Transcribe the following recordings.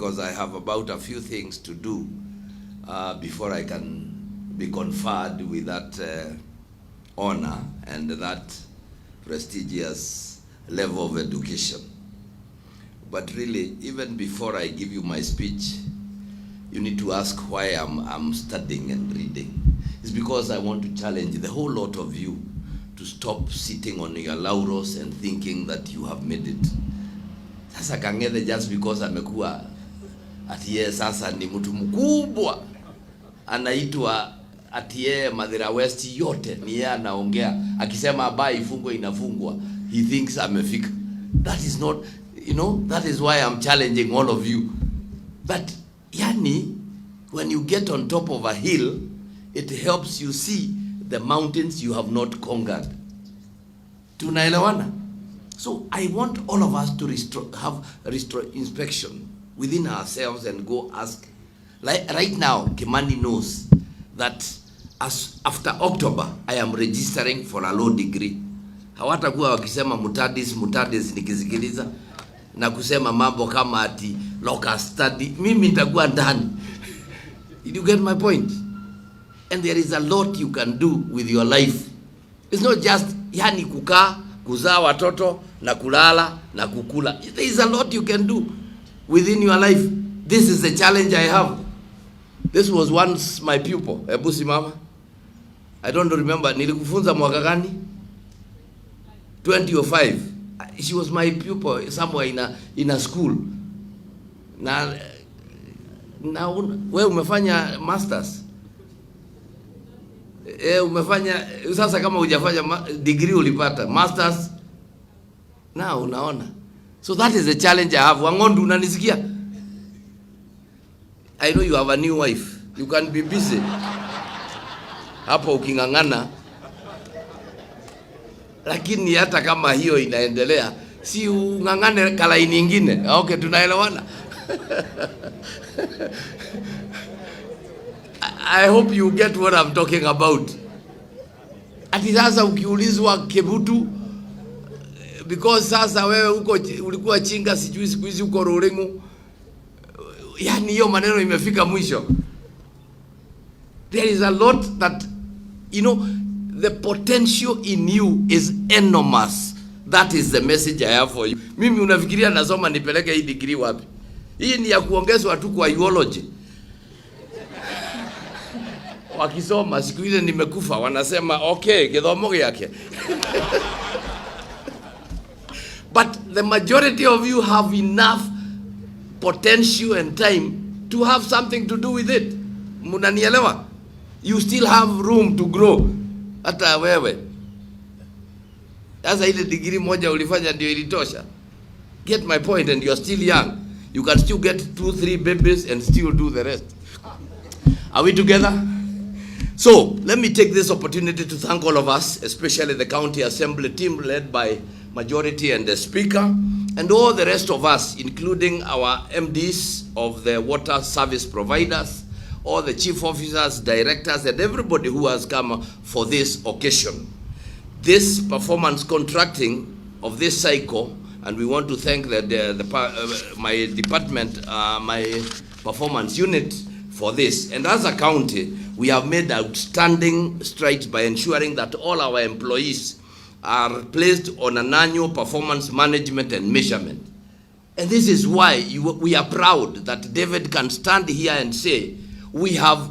because I have about a few things to do before I can be conferred with that honor and that prestigious level of education. But really, even before I give you my speech, you need to ask why I'm studying and reading. It's because I want to challenge the whole lot of you to stop sitting on your laurels and thinking that you have made it. Sasa Kang'ethe just because amekuwa ati yeye sasa ni mtu mkubwa anaitwa ati yeye Mathira West yote ni yeye anaongea akisema bai ifungwe inafungwa, he thinks amefika. That is not, you know, that is why I'm challenging all of you. But yani, when you get on top of a hill, it helps you see the mountains you have not conquered. Tunaelewana? So I want all of us to have inspection within ourselves and go ask. Like right now, Kimani knows that as after October, I am registering for a law degree. Hawatakuwa wakisema mutadis nikisikiliza na kusema mambo kama ati local study. Mimi nitakuwa ndani. Did you get my point? And there is a lot you can do with your life. It's not just yani kukaa, kuzaa watoto na kulala na kukula. There is a lot you can do within your life. This is the challenge I have. This was once my pupil, Ebusi Mama. I don't remember, nilikufunza mwaka gani? 2005. She was my pupil somewhere in a school. Na wewe umefanya masters. Umefanya sasa, kama hujafanya degree ulipata masters. Now unaona. So that is the challenge I have. Wangondu, unanisikia? I know you have a new wife. You can be busy. Hapo ukingangana. Lakini hata kama hiyo inaendelea, si ungangane kalai nyingine. Okay, tunaelewana. I hope you get what I'm talking about. Ati sasa ukiulizwa Kebutu, because sasa wewe uko ulikuwa chinga, sijui siku hizi uko Rorengu, yani hiyo maneno imefika mwisho. There is a lot that, you know, the potential in you is enormous. That is the message I have for you. Mimi unafikiria nasoma nipeleke hii degree wapi? Hii ni ya kuongezwa tu kwa biology. Wakisoma siku ile nimekufa wanasema okay, githomo yake. But the majority of you have enough potential and time to have something to do with it. Munanielewa? You still have room to grow. Hata wewe. Sasa ile degree moja ulifanya ndio ilitosha. Get my point, and you are still young. You can still get 2-3 babies and still do the rest. Are we together? So, let me take this opportunity to thank all of us, especially the county assembly team led by majority and the speaker, and all the rest of us, including our MDs of the water service providers, all the chief officers, directors, and everybody who has come for this occasion. This performance contracting of this cycle, and we want to thank my department, my performance unit for this. And as a county, we have made outstanding strides by ensuring that all our employees are placed on an annual performance management and measurement. And this is why we are proud that David can stand here and say, we have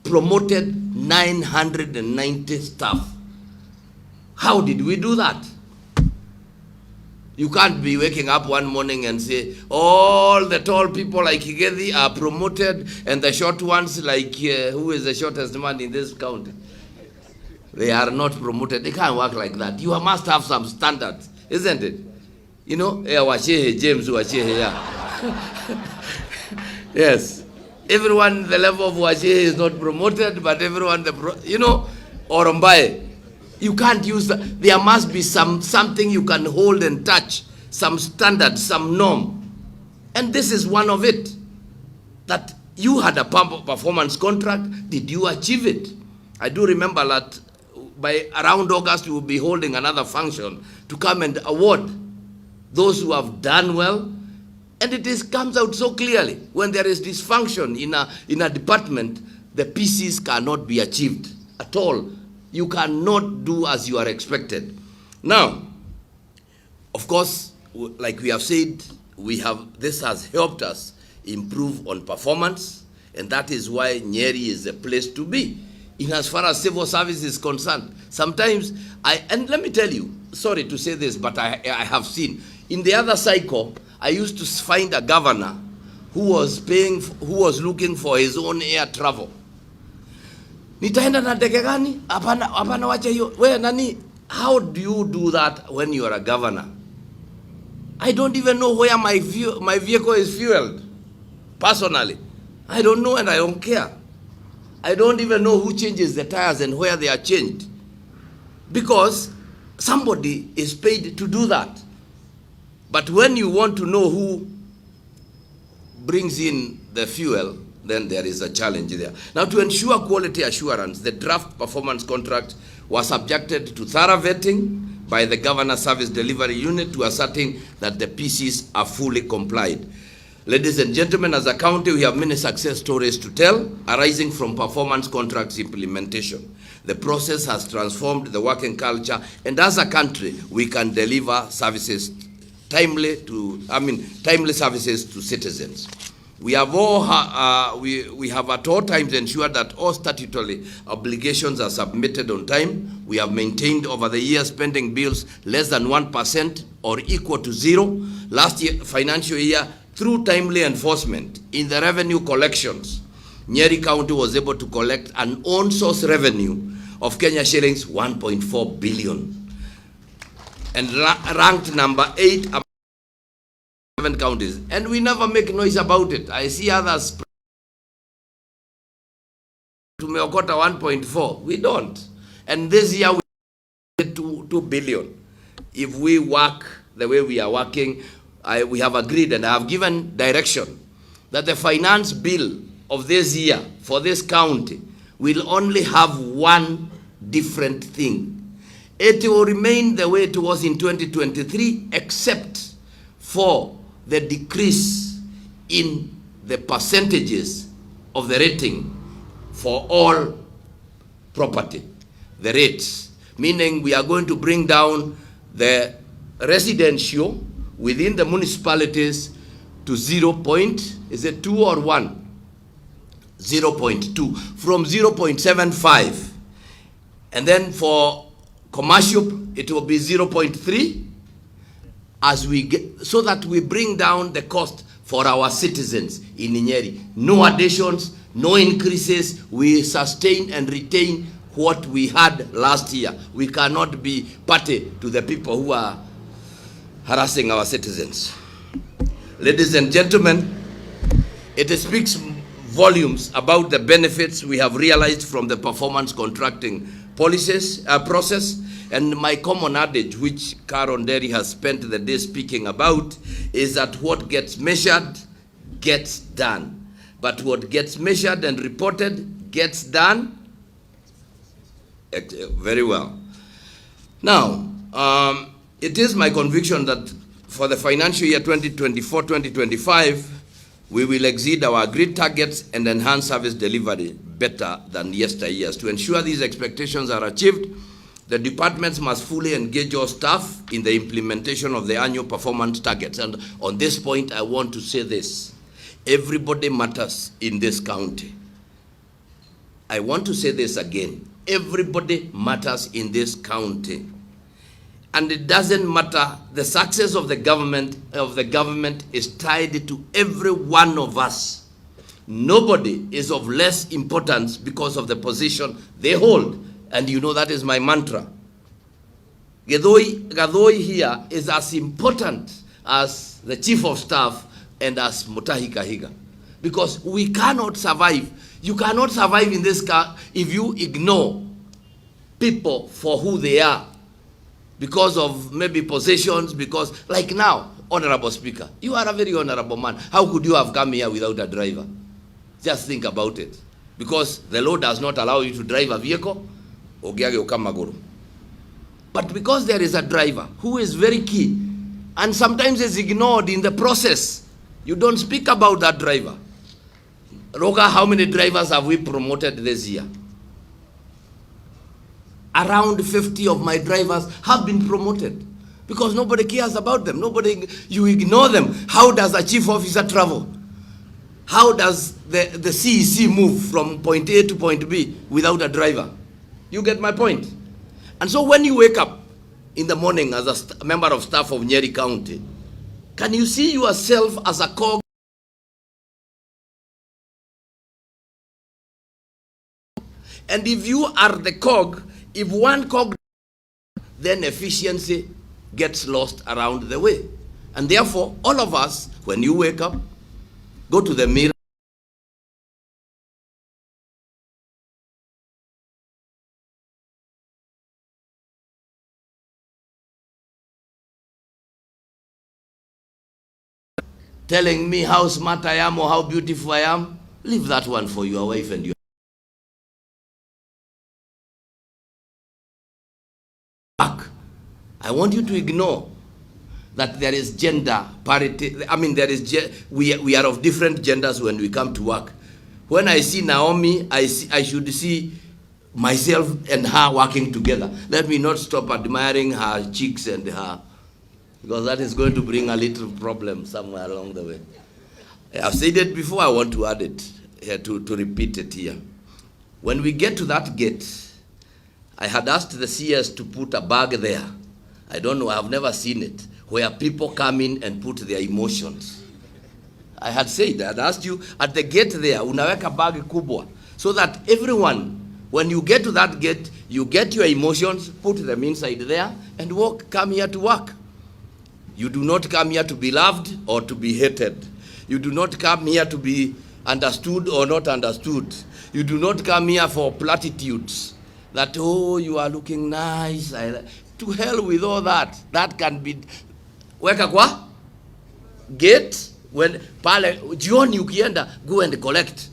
promoted 990 staff. How did we do that? You can't be waking up one morning and say, all the tall people like Rigathi are promoted, and the short ones like, who is the shortest man in this county? They are not promoted. They can't work like that. You must have some standards, isn't it? You know, James, yes. Everyone, the level of Wache is not promoted, but everyone, you know, Orombaye. You can't use that. There must be something you can hold and touch, some standard, some norm. And this is one of it. That you had a performance contract. Did you achieve it? I do remember that by around August, we will be holding another function to come and award those who have done well And comes out so clearly. When there is dysfunction in a department, the pieces cannot be achieved at all. You cannot do as you are expected. Now, of course, like we have said, this has helped us improve on performance, and that is why Nyeri is the place to be. In as far as civil service is concerned, sometimes and let me tell you, sorry to say this, but I have seen in the other cycle, I used to find a governor who was looking for his own air travel. Nitaenda na ndege gani? Hapana, wacha hiyo. Wewe nani? How do you do that when you are a governor? I don't even know where my vehicle is fueled. Personally, I don't know, and I don't care. I don't even know who changes the tires and where they are changed, because somebody is paid to do that. But when you want to know who brings in the fuel, then there is a challenge there. Now, to ensure quality assurance, the draft performance contract was subjected to thorough vetting by the Governor Service Delivery Unit to ascertain that the PCs are fully complied. Ladies and gentlemen, as a county, we have many success stories to tell arising from performance contracts implementation. The process has transformed the working culture, and as a country, we can deliver services timely services to citizens. We have we have at all times ensured that all statutory obligations are submitted on time. We have maintained over the years pending bills less than 1% or equal to zero. Last year, financial year, through timely enforcement in the revenue collections, Nyeri County was able to collect an own source revenue of Kenya shillings 1.4 billion. And ranked number 8 among 7 counties. And we never make noise about it. I see others tumeokota 1.4. We don't. And this year we get 2 billion. If we work the way we are working, we have agreed, and I have given direction that the finance bill of this year for this county will only have one different thing. It will remain the way it was in 2023, except for the decrease in the percentages of the rating for all property, the rates, meaning we are going to bring down the residential within the municipalities to 0.2 or 1? 0.2 from 0.75, and then for commercial it will be 0.3, as we get, so that we bring down the cost for our citizens in Nyeri. No additions, no increases. We sustain and retain what we had last year. We cannot be party to the people who are harassing our citizens. Ladies and gentlemen, it speaks volumes about the benefits we have realized from the performance contracting process. And my common adage, which Karen Derry has spent the day speaking about, is that what gets measured gets done. But what gets measured and reported gets done very well. Now, it is my conviction that for the financial year 2024-2025, we will exceed our agreed targets and enhance service delivery better than yesteryears. To ensure these expectations are achieved, the departments must fully engage all staff in the implementation of the annual performance targets. And on this point, I want to say this. Everybody matters in this county. I want to say this again. Everybody matters in this county. And it doesn't matter, the success of the government is tied to every one of us. Nobody is of less importance because of the position they hold. And you know that is my mantra. Gadoi here is as important as the chief of staff and as Mutahi Kahiga. Because we cannot survive. You cannot survive in this car if you ignore people for who they are. Because of maybe positions, because like now, Honorable Speaker, you are a very honorable man. How could you have come here without a driver? Just think about it. Because the law does not allow you to drive a vehicle. But because there is a driver who is very key and sometimes is ignored in the process, You don't speak about that driver. Roga, how many drivers have we promoted this year? Around 50 of my drivers have been promoted because nobody cares about them. You ignore them. How does a chief officer travel? How does the CEC move from point A to point B without a driver? You get my point? And so when you wake up in the morning as a member of staff of Nyeri County, can you see yourself as a cog? And if you are the cog, if one cog, then efficiency gets lost around the way. And therefore, all of us, when you wake up, go to the mirror. Telling me how smart I am or how beautiful I am, leave that one for your wife and your back. I want you to ignore that there is gender parity. I mean, we are of different genders when we come to work. When I see Naomi, I should see myself and her working together. Let me not stop admiring her cheeks and her, because that is going to bring a little problem somewhere along the way. I've said it before, I want to add it here to repeat it here. When we get to that gate, I had asked the CS to put a bag there. I don't know, I've never seen it, where people come in and put their emotions. I had said, I had asked you, at the gate there, unaweka bag kubwa, so that everyone, when you get to that gate, you get your emotions, put them inside there, and come here to work. You do not come here to be loved or to be hated. You do not come here to be understood or not understood. You do not come here for platitudes that, oh, you are looking nice. To hell with all that. That can be... Weka kwa? Gate. When pale, jioni ukienda, go and collect.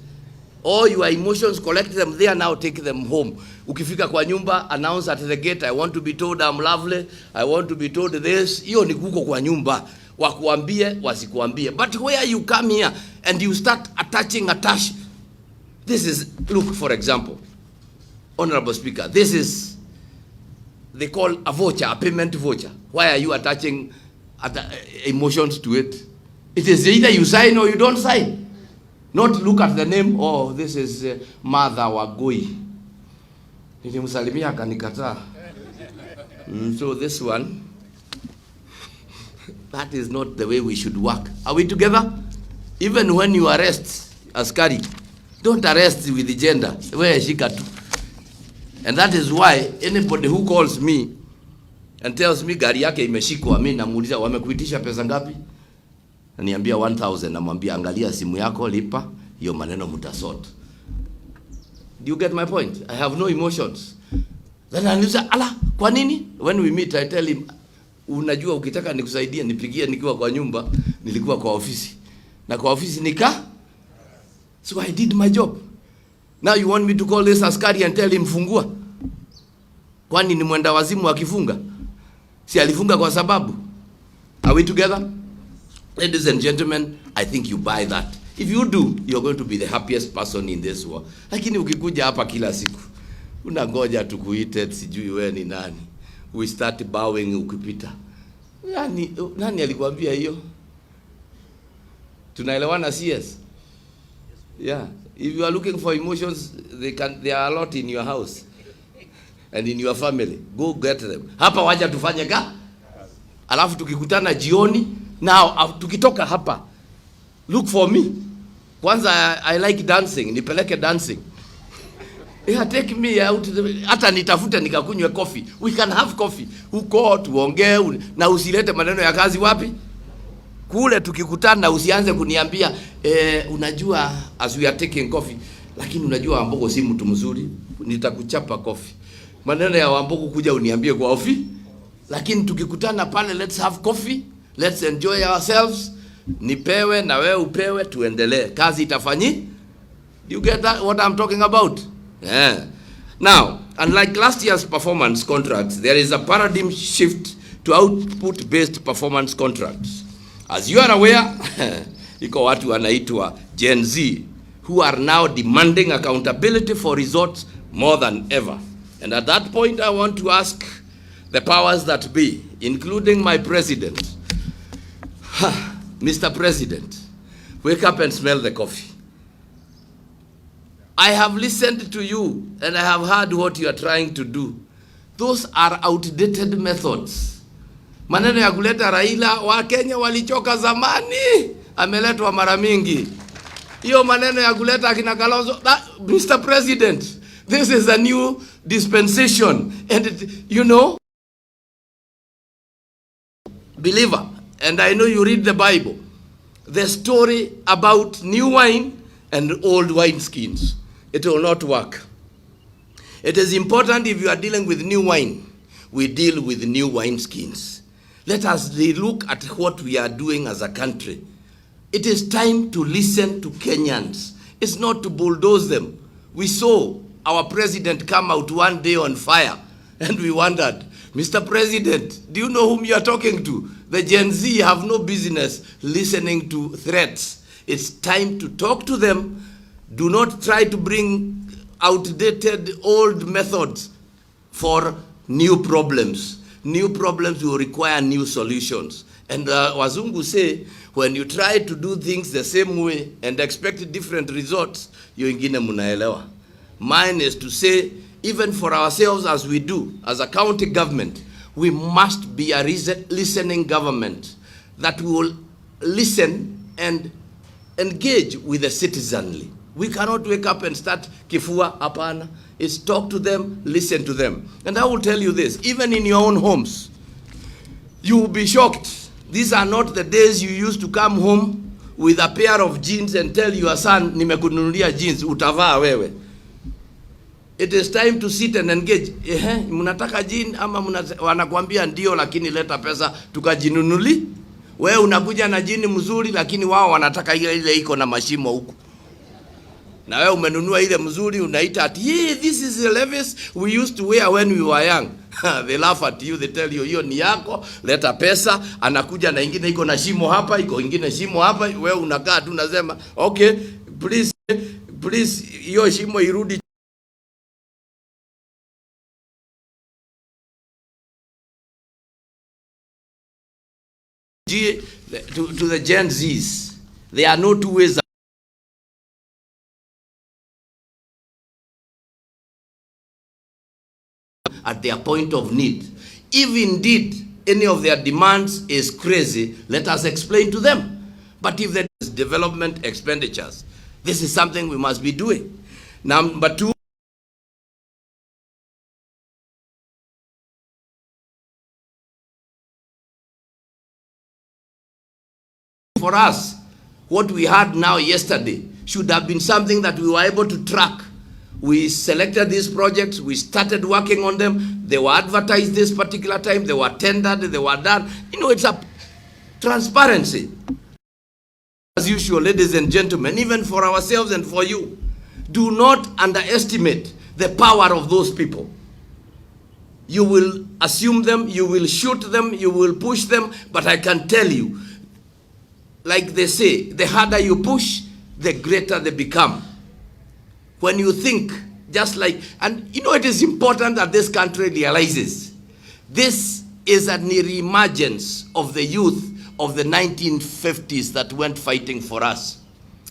All your emotions, collect them there, now take them home. Ukifika kwa nyumba, announce at the gate, I want to be told I'm lovely, I want to be told this. Hiyo ni kuko kwa nyumba. Wakuambie, wasikuambie. But where you come here and you start attach. This is, look, for example, Honorable Speaker, this is, they call a voucher, a payment voucher. Why are you attaching emotions to it? It is either you sign or you don't sign. Not look at the name, oh, this is Mother Wagoi. Nilimsalimia akanikataa. So this one, that is not the way we should work. Are we together? Even when you arrest askari, don't arrest with the gender. Where shika tu. And that is why anybody who calls me and tells me gari yake imeshikwa, mimi namuuliza wamekuitisha pesa ngapi? Niambia 1000, namwambia angalia simu yako, lipa, hiyo maneno mutasort. Do you get my point? I have no emotions. Then aniuliza, ala, kwa nini? When we meet, I tell him, unajua ukitaka nikusaidie, nipigie nikiwa kwa nyumba, nilikuwa kwa ofisi. Na kwa ofisi so I did my job. Now you want me to call this askari and tell him fungua? Kwani ni mwenda wazimu akifunga? Si alifunga kwa sababu? Are we together? Ladies and gentlemen, I think you buy that. If you do, you're going to be the happiest person in this world. Lakini ukikuja hapa kila siku, unangoja tukuite, sijui wewe ni nani. We start bowing ukipita. Nani alikwambia hiyo? Tunaelewana CS? Yeah. If you are looking for emotions, there are a lot in your house and in your family. Go get them. Hapa waja tufanye ka? Alafu tukikutana jioni, now tukitoka hapa, look for me. Kwanza I like dancing, nipeleke dancing. Yeah, take me out. Hata nitafute nikakunywe coffee. We can have coffee. Huko tuongee na usilete maneno ya kazi wapi? Kule tukikutana usianze kuniambia unajua as we are taking coffee, lakini unajua Wambogo si mtu mzuri, nitakuchapa coffee. Maneno ya Wambogo kuja uniambie kwa ofisi, lakini tukikutana pale, let's have coffee, let's enjoy ourselves. Nipewe na wewe upewe, tuendelee. Kazi itafanyi. Do you get that, what I'm talking about? Yeah. Now, unlike last year's performance contracts, there is a paradigm shift to output-based performance contracts. As you are aware, iko watu wanaitwa Gen Z who are now demanding accountability for results more than ever. And at that point, I want to ask the powers that be, including my president, Mr. President, wake up and smell the coffee. I have listened to you and I have heard what you are trying to do. Those are outdated methods. Maneno ya kuleta Raila, wa Kenya walichoka zamani, ameletwa mara mingi. Hiyo maneno ya kuleta akina Kalonzo, Mr. President, this is a new dispensation. And it, you know, believer, and I know you read the Bible, the story about new wine and old wine skins. It will not work. It is important if you are dealing with new wine, we deal with new wine skins. Let us look at what we are doing as a country. It is time to listen to Kenyans. It's not to bulldoze them. We saw our president come out one day on fire and we wondered, Mr. President, do you know whom you are talking to? The Gen Z have no business listening to threats. It's time to talk to them. Do not try to bring outdated old methods for new problems. New problems will require new solutions. And Wazungu say, when you try to do things the same way and expect different results, you ingine munaelewa. Mine is to say, even for ourselves as we do, as a county government, we must be a listening government that will listen and engage with the citizenry. We cannot wake up and start kifua, hapana. It's talk to them, listen to them. And I will tell you this, even in your own homes, you will be shocked. These are not the days you used to come home with a pair of jeans and tell your son, nimekununulia jeans, utavaa wewe. It is time to sit and engage. Mnataka jean ama wanakuambia ndio lakini leta pesa tukajinunuli. Wewe unakuja na jean mzuri lakini wao wanataka ile iko na mashimo huko. Na wewe umenunua ile mzuri unaita ati, yeah, this is the Levi's we used to wear when we were young. They laugh at you, they tell you, hiyo ni yako, leta pesa, anakuja na ingine iko na shimo hapa, iko ingine shimo hapa, wewe unakaa tu unasema, okay, please, hiyo shimo irudi. To the Gen Zs, there are no two ways at their point of need. If indeed any of their demands is crazy, let us explain to them. But if there is development expenditures, this is something we must be doing. Number two, for us, what we had now yesterday should have been something that we were able to track. We selected these projects, we started working on them, they were advertised this particular time, they were tendered, they were done. You know, it's a transparency. As usual, ladies and gentlemen, even for ourselves and for you, do not underestimate the power of those people. You will assume them, you will shoot them, you will push them, but I can tell you, like they say, the harder you push, the greater they become. When you think, just like, and you know, it is important that this country realizes this is a reemergence of the youth of the 1950s that went fighting for us.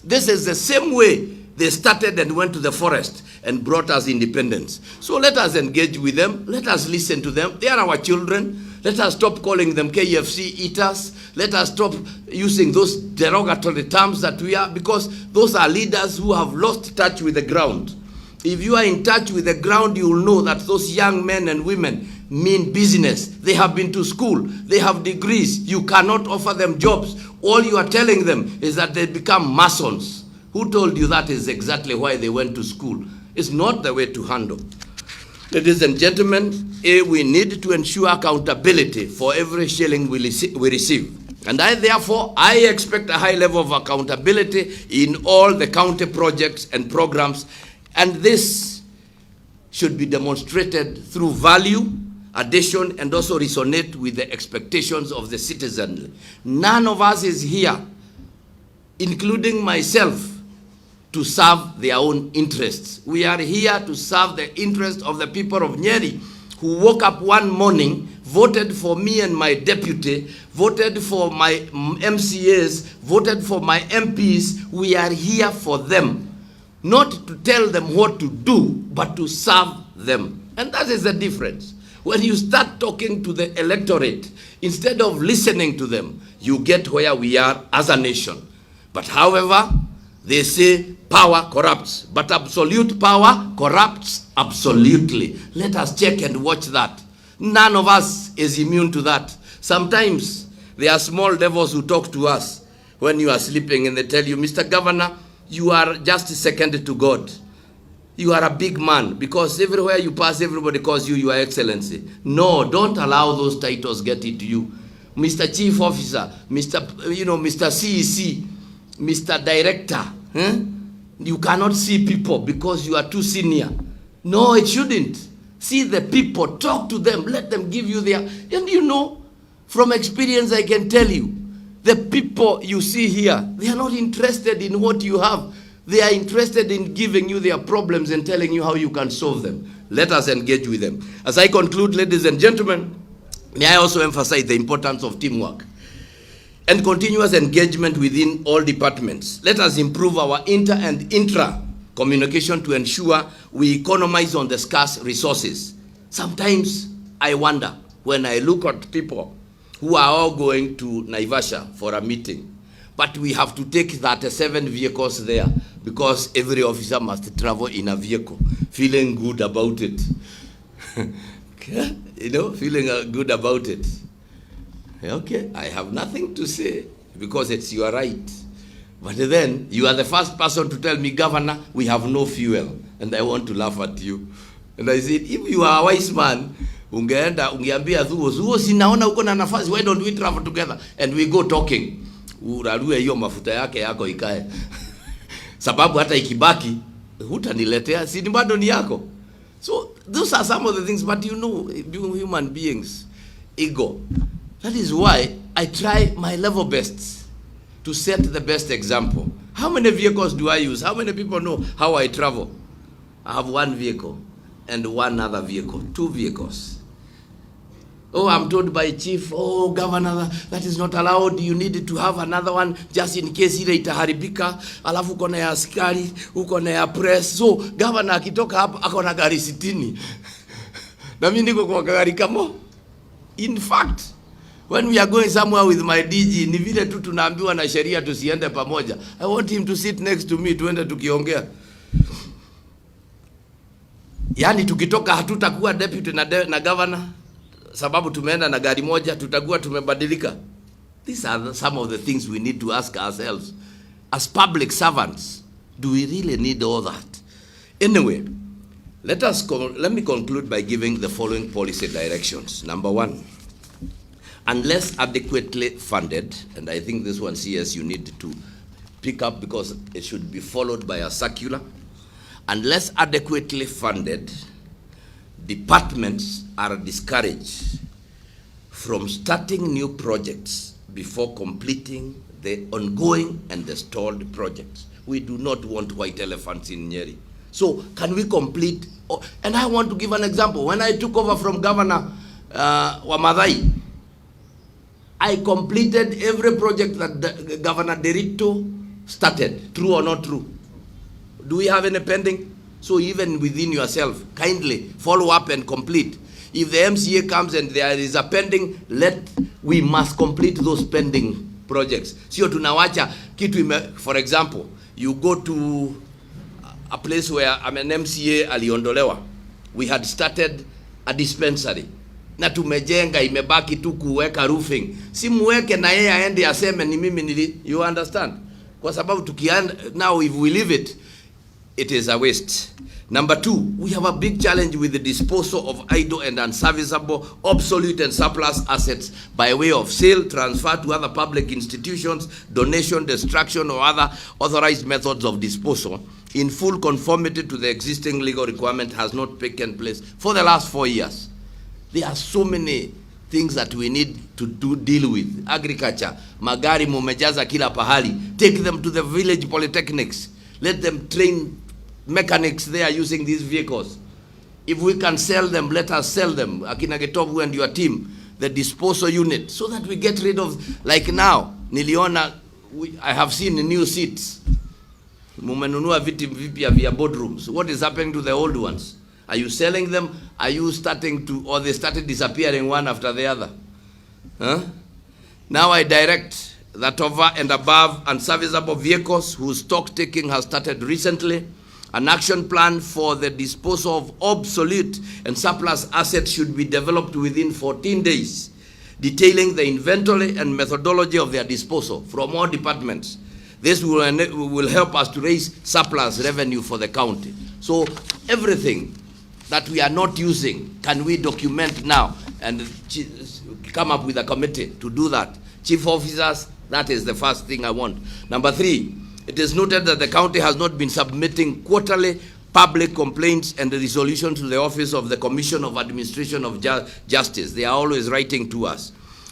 This is the same way they started and went to the forest and brought us independence. So let us engage with them. Let us listen to them. They are our children. Let us stop calling them KFC eaters. Let us stop using those derogatory terms that we are, because those are leaders who have lost touch with the ground. If you are in touch with the ground, you will know that those young men and women mean business. They have been to school. They have degrees. You cannot offer them jobs. All you are telling them is that they become masons. Who told you that is exactly why they went to school? It's not the way to handle. Ladies and gentlemen, we need to ensure accountability for every shilling we receive. And therefore, I expect a high level of accountability in all the county projects and programs. And this should be demonstrated through value, addition, and also resonate with the expectations of the citizen. None of us is here including myself, to serve their own interests. We are here to serve the interests of the people of Nyeri, who woke up one morning, voted for me and my deputy, voted for my MCAs, voted for my MPs. We are here for them, not to tell them what to do, but to serve them. And that is the difference. When you start talking to the electorate, instead of listening to them, you get where we are as a nation. But however, they say power corrupts, but absolute power corrupts absolutely. Let us check and watch that. None of us is immune to that. Sometimes there are small devils who talk to us when you are sleeping and they tell you, Mr. Governor, you are just second to God. You are a big man because everywhere you pass, everybody calls you Your Excellency. No, don't allow those titles get into you. Mr. Chief Officer, Mr. CEC, Mr. Director. You cannot see people because you are too senior. No, it shouldn't. See the people, talk to them, let them give you their... And you know, from experience I can tell you, the people you see here, they are not interested in what you have. They are interested in giving you their problems and telling you how you can solve them. Let us engage with them. As I conclude, ladies and gentlemen, may I also emphasize the importance of teamwork and continuous engagement within all departments. Let us improve our inter and intra communication to ensure we economize on the scarce resources. Sometimes I wonder when I look at people who are all going to Naivasha for a meeting, but we have to take 37 vehicles there because every officer must travel in a vehicle, feeling good about it. You know, feeling good about it. Okay, I have nothing to say because it's your right. But then you are the first person to tell me, Governor, we have no fuel. And I want to laugh at you. And I said, if you are a wise man, ungeambia Zuo, sinaona uko na nafasi, why don't we travel together? And we go talking. Urarue hiyo mafuta yako ikae. Sababu hata ikibaki, hutaniletea, si bado ni yako. So those are some of the things, but you know, human beings, ego. That is why I try my level best to set the best example. How many vehicles do I use? How many people know how I travel? I have one vehicle and one other vehicle, 2 vehicles. Oh, I'm told by chief, oh, governor, that is not allowed. You need to have another one just in case ile itaharibika. Alafu uko na ya askari, uko na ya press. So, governor akitoka hapa ako na gari 60. Na mimi niko kwa gari kamo. In fact, when we are going somewhere with my DG, ni vile tu tunaambiwa na sheria tusiende pamoja. I want him to sit next to me, tuende tukiongea. Yani tukitoka hatutakuwa deputy na governor, sababu tumeenda na gari moja, tutakuwa tumebadilika. These are some of the things we need to ask ourselves. As public servants, do we really need all that? Anyway, let me conclude by giving the following policy directions. Number 1, unless adequately funded, and I think this one CS you need to pick up because it should be followed by a circular. Unless adequately funded, departments are discouraged from starting new projects before completing the ongoing and the stalled projects. We do not want white elephants in Nyeri. So can we complete? And I want to give an example. When I took over from Governor Wamadhai, I completed every project that Governor Derito started. True or not true? Do we have any pending? So even within yourself, kindly follow up and complete. If the MCA comes and there is a pending, we must complete those pending projects. Sio tunawacha kitu for example, you go to a place where I'm an MCA aliondolewa. We had started a dispensary. Na tumejenga imebaki tu kuweka roofing. Si muweke na yeye aende aseme ni mimi nili. You understand? Kwa sababu now if we leave it, it is a waste. Number 2, we have a big challenge with the disposal of idle and unserviceable, obsolete and surplus assets by way of sale, transfer to other public institutions, donation, destruction or other authorized methods of disposal in full conformity to the existing legal requirement has not taken place for the last 4 years. There are so many things that we need to deal with. Agriculture, magari mumejaza kila pahali. Take them to the village polytechnics. Let them train mechanics there using these vehicles. If we can sell them, let us sell them. Akina Getobu and your team, the disposal unit, so that we get rid of, like now, niliona, I have seen new seats. Mumenunua viti vipya vya boardrooms. What is happening to the old ones? Are you selling them? Are you starting to, or they started disappearing one after the other? Huh? Now I direct that over and above unserviceable vehicles whose stock taking has started recently, an action plan for the disposal of obsolete and surplus assets should be developed within 14 days, detailing the inventory and methodology of their disposal from all departments. This will help us to raise surplus revenue for the county. So everything that we are not using, can we document now and come up with a committee to do that? Chief officers, that is the first thing I want. Number 3, it is noted that the county has not been submitting quarterly public complaints and resolutions to the Office of the Commission of Administration of Justice. They are always writing to us.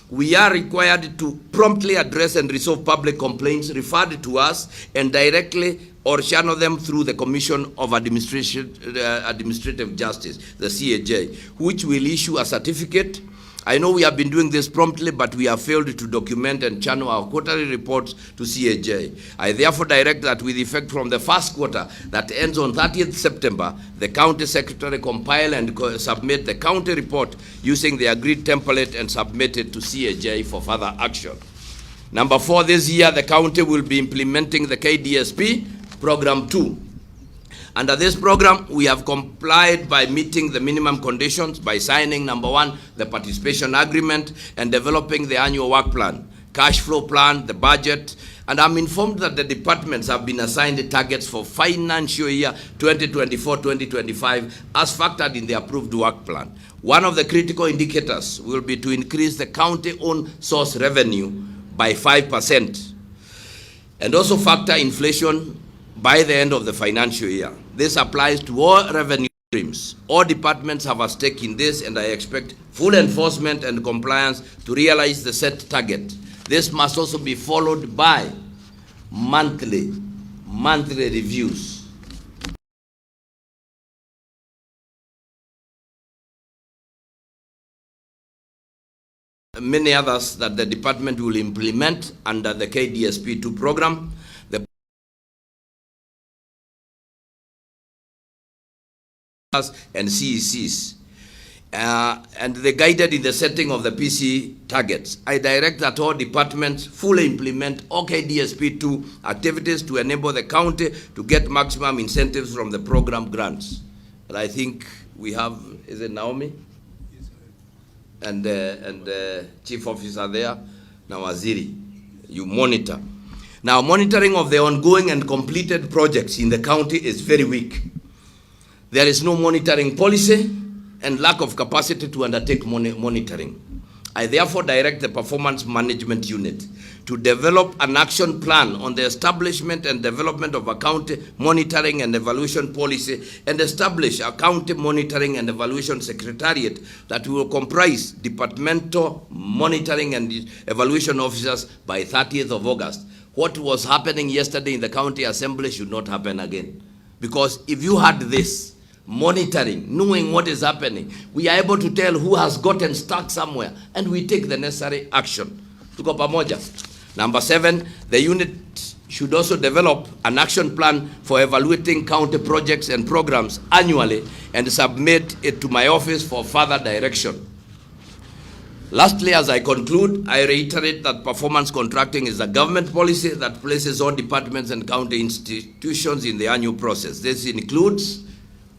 We are required to promptly address and resolve public complaints referred to us and directly or channel them through the Commission of Administrative Justice, the CAJ, which will issue a certificate. I know we have been doing this promptly, but we have failed to document and channel our quarterly reports to CAJ. I therefore direct that with effect from the first quarter that ends on 30th September, the county secretary compile and submit the county report using the agreed template and submit it to CAJ for further action. Number 4, this year the county will be implementing the KDSP Program 2. Under this program, we have complied by meeting the minimum conditions by signing, number 1, the participation agreement and developing the annual work plan, cash flow plan, the budget, and I'm informed that the departments have been assigned targets for financial year 2024-2025 as factored in the approved work plan. One of the critical indicators will be to increase the county-owned source revenue by 5% and also factor inflation by the end of the financial year. This applies to all revenue streams. All departments have a stake in this, and I expect full enforcement and compliance to realize the set target. This must also be followed by monthly reviews. Many others that the department will implement under the KDSP2 program. And CECs, and they guided in the setting of the PC targets. I direct that all departments fully implement KDSP2 activities to enable the county to get maximum incentives from the program grants. And I think we have, is it Naomi? Yes, sir. And chief officer there, now Waziri, you monitor. Now, monitoring of the ongoing and completed projects in the county is very weak. There is no monitoring policy and lack of capacity to undertake monitoring. I therefore direct the Performance Management Unit to develop an action plan on the establishment and development of a county monitoring and evaluation policy and establish a county monitoring and evaluation secretariat that will comprise departmental monitoring and evaluation officers by 30th of August. What was happening yesterday in the county assembly should not happen again. Because if you had this, monitoring, knowing what is happening, we are able to tell who has gotten stuck somewhere, and we take the necessary action. Tuko pamoja. Number 7, the unit should also develop an action plan for evaluating county projects and programs annually and submit it to my office for further direction. Lastly, as I conclude, I reiterate that performance contracting is a government policy that places all departments and county institutions in the annual process. This includes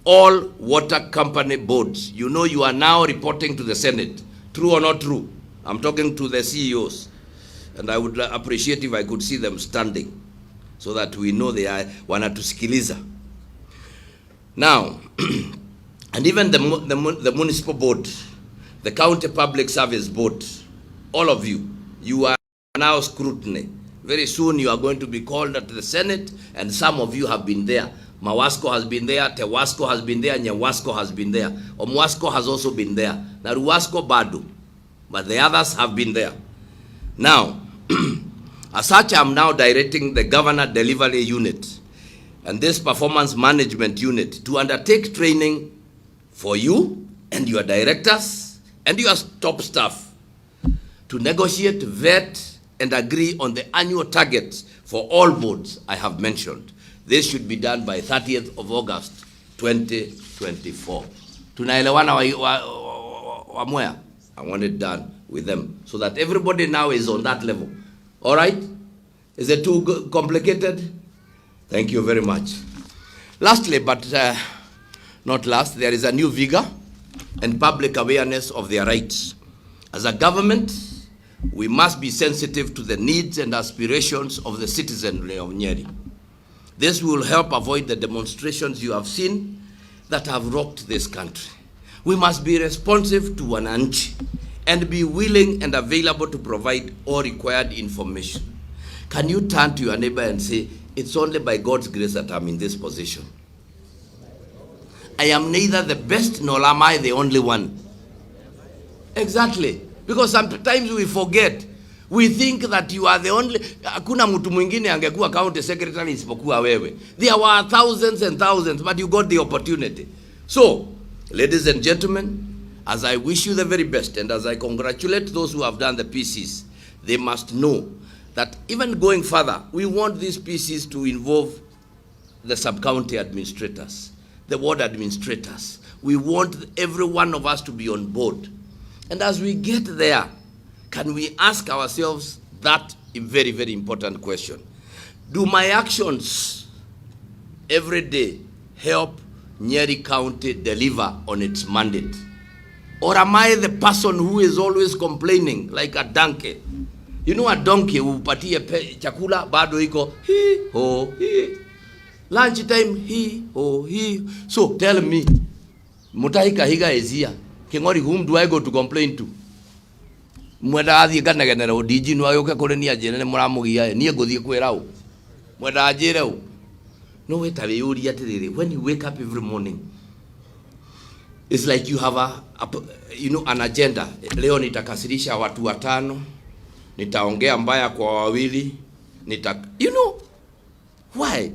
all water company boards. You know, you are now reporting to the Senate. True or not true? I'm talking to the CEOs. And I would appreciate if I could see them standing so that we know they are wanatusikiliza. Now, and even the municipal board, the county public service board, all of you, you are now scrutiny. Very soon you are going to be called at the Senate, and some of you have been there. Mawasco has been there, Tewasco has been there, Nyewasco has been there. Omwasco has also been there. Na Ruwasco bado. but the others have been there. Now, as such, I'm now directing the Governor Delivery Unit and this Performance Management Unit to undertake training for you and your directors and your top staff to negotiate, vet, and agree on the annual targets for all boards I have mentioned. This should be done by 30th of August, 2024. Tunaelewana wa Mwea? I want it done with them so that everybody now is on that level. All right? Is it too complicated? Thank you very much. Lastly, but not last, there is a new vigor and public awareness of their rights. As a government, we must be sensitive to the needs and aspirations of the citizenry of Nyeri. This will help avoid the demonstrations you have seen that have rocked this country. We must be responsive to wananchi and be willing and available to provide all required information. Can you turn to your neighbor and say, it's only by God's grace that I'm in this position? I am neither the best nor am I the only one. Exactly. Because sometimes we forget. We think that you are the only. Hakuna mtu mwingine angekuwa county secretary isipokuwa wewe. There were thousands and thousands, but you got the opportunity. So, ladies and gentlemen, as I wish you the very best and as I congratulate those who have done the PCs, they must know that even going further, we want these PCs to involve the sub-county administrators, the ward administrators. We want every one of us to be on board. And as we get there, can we ask ourselves that very, very important question? Do my actions every day help Nyeri County deliver on its mandate? Or am I the person who is always complaining like a donkey? You know a donkey upatie chakula bado iko hi ho hi. Lunch time hi ho hi. So tell me, mutahika higa ezia. Kingori whom do I go to complain to? Mweda athi kana genera odiji no ayoka kore ni ajene ne muramugia ni egothie kwera u. Mweda ajere u. No wait a yuri atiriri. When you wake up every morning, it's like you have an agenda. Leo nitakasirisha watu watano, nitaongea mbaya kwa wawili, why?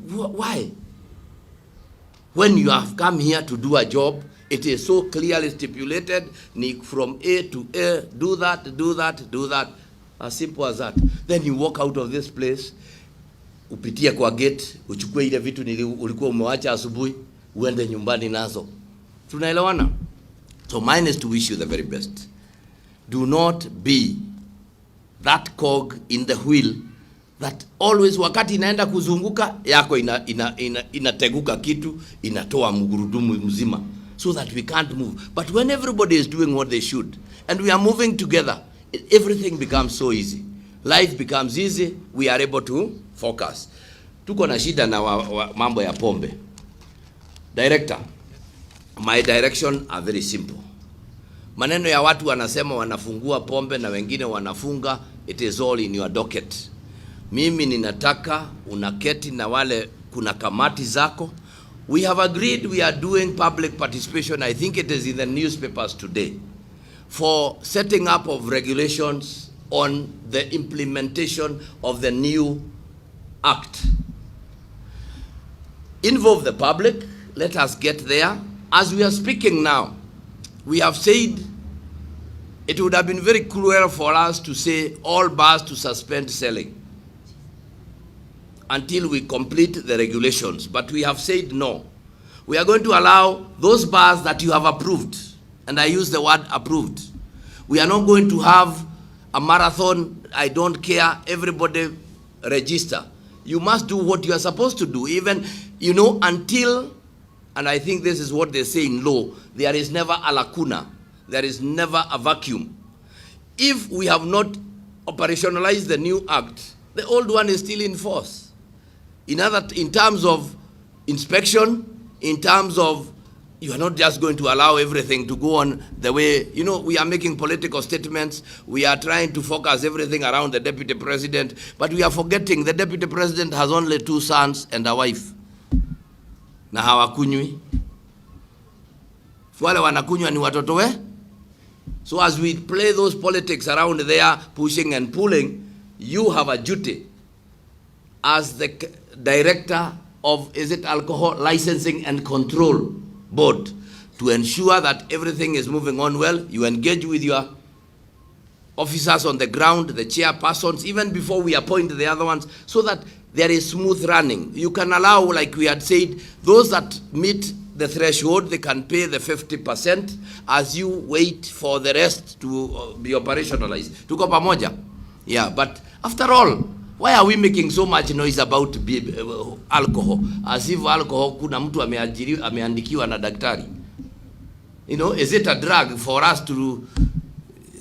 Why? When you have come here to do a job, it is so clearly stipulated, from A to A, do that, do that, do that. As simple as that. Then you walk out of this place, upitia kwa gate, uchukue ile vitu ulikuwa umewacha asubuhi, uende nyumbani nazo. Tunaelewana? So mine is to wish you the very best. Do not be that cog in the wheel that always wakati inaenda kuzunguka yako inateguka kitu, inatoa mgurudumu mzima, so that we can't move. But when everybody is doing what they should and we are moving together, everything becomes so easy. Life becomes easy. We are able to focus. Tuko na shida na mambo ya pombe. Director, my direction are very simple. Maneno ya watu wanasema wanafungua pombe na wengine wanafunga, it is all in your docket. Mimi ninataka unaketi na wale kuna kamati zako. We have agreed we are doing public participation, I think it is in the newspapers today, for setting up of regulations on the implementation of the new act. Involve the public, let us get there. As we are speaking now, we have said it would have been very cruel for us to say all bars to suspend selling until we complete the regulations. But we have said no. We are going to allow those bars that you have approved, and I use the word approved. We are not going to have a marathon, I don't care, everybody register. You must do what you are supposed to do, even, until, and I think this is what they say in law, there is never a lacuna, there is never a vacuum. If we have not operationalized the new act, the old one is still in force. In terms of inspection, in terms of, you are not just going to allow everything to go on the way, we are making political statements, we are trying to focus everything around the deputy president, but we are forgetting the deputy president has only 2 sons and a wife. Na hawakunywi. Wale wanakunywa ni watoto So as we play those politics around there, pushing and pulling, you have a duty as the director of, is it Alcohol Licensing and Control Board, to ensure that everything is moving on well. You engage with your officers on the ground, the chairpersons, even before we appoint the other ones, so that there is smooth running. You can allow, like we had said, those that meet the threshold, they can pay the 50% as you wait for the rest to be operationalized. Tuko pamoja? Yeah, but after all, why are we making so much noise about alcohol? As if alcohol kuna mtu ameandikiwa na daktari. You know, is it a drug for us to,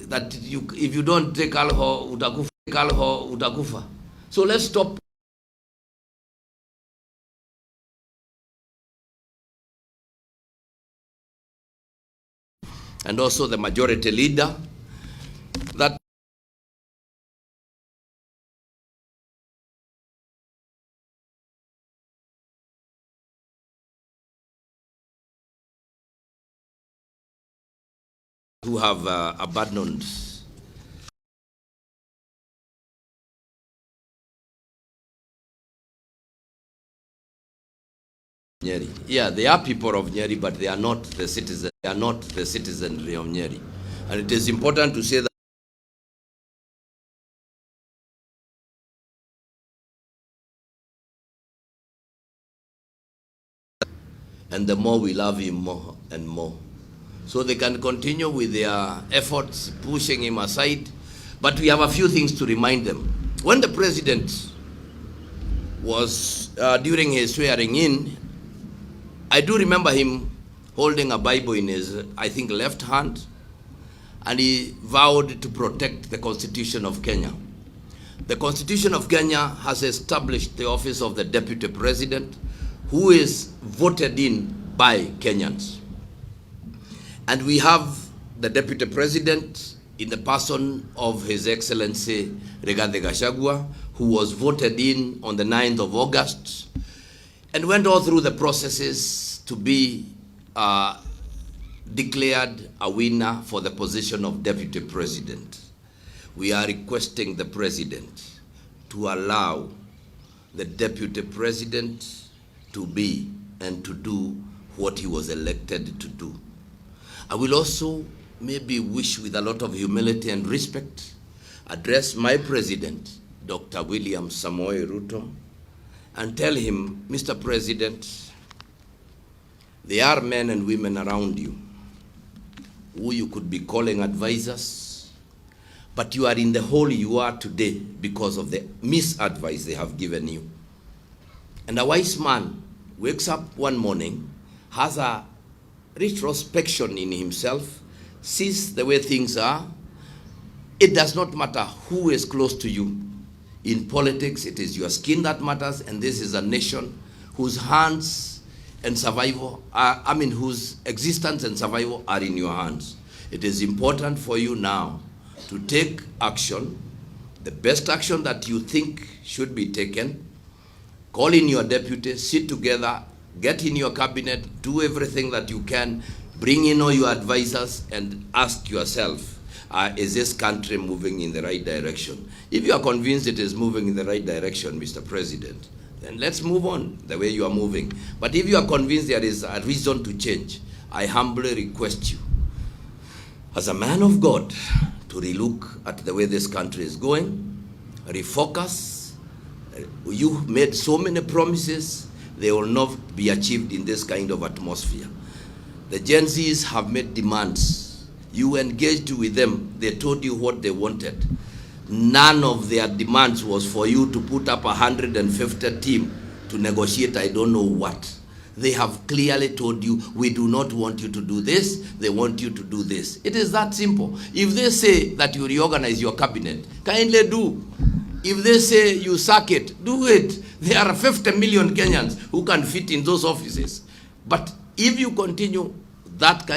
that you, if you don't take alcohol, utakufa. So let's stop. And also the majority leader, that who have abandoned Nyeri. Yeah, they are people of Nyeri, but they are not the citizens. They are not the citizenry of Nyeri. And it is important to say that. And the more we love him more and more. So they can continue with their efforts, pushing him aside. But we have a few things to remind them. When the president was, during his swearing in, I do remember him holding a Bible in his, I think, left hand, and he vowed to protect the Constitution of Kenya. The Constitution of Kenya has established the office of the Deputy President, who is voted in by Kenyans. And we have the Deputy President in the person of His Excellency Rigathi, who was voted in on the 9th of August, and went all through the processes to be declared a winner for the position of Deputy President. We are requesting the President to allow the Deputy President to be and to do what he was elected to do. I will also maybe wish, with a lot of humility and respect, address my President, Dr. William Samoei Ruto, and tell him, Mr. President, there are men and women around you who you could be calling advisors, but you are in the hole you are today because of the misadvice they have given you. And a wise man wakes up one morning, has a retrospection in himself, sees the way things are. It does not matter who is close to you. In politics, it is your skin that matters, and this is a nation whose hands and survival are, whose existence and survival are in your hands. It is important for you now to take action, the best action that you think should be taken. Call in your deputy, sit together, get in your cabinet, do everything that you can, bring in all your advisors, and ask yourself, is this country moving in the right direction? If you are convinced it is moving in the right direction, Mr. President, then let's move on the way you are moving. But if you are convinced there is a reason to change, I humbly request you, as a man of God, to relook at the way this country is going, refocus. You made so many promises, they will not be achieved in this kind of atmosphere. The Gen Zs have made demands. You engaged with them, they told you what they wanted. None of their demands was for you to put up 150 team to negotiate I don't know what. They have clearly told you, we do not want you to do this, they want you to do this. It is that simple. If they say that you reorganize your cabinet, kindly do. If they say you sack it, do it. There are 50 million Kenyans who can fit in those offices. But if you continue that kind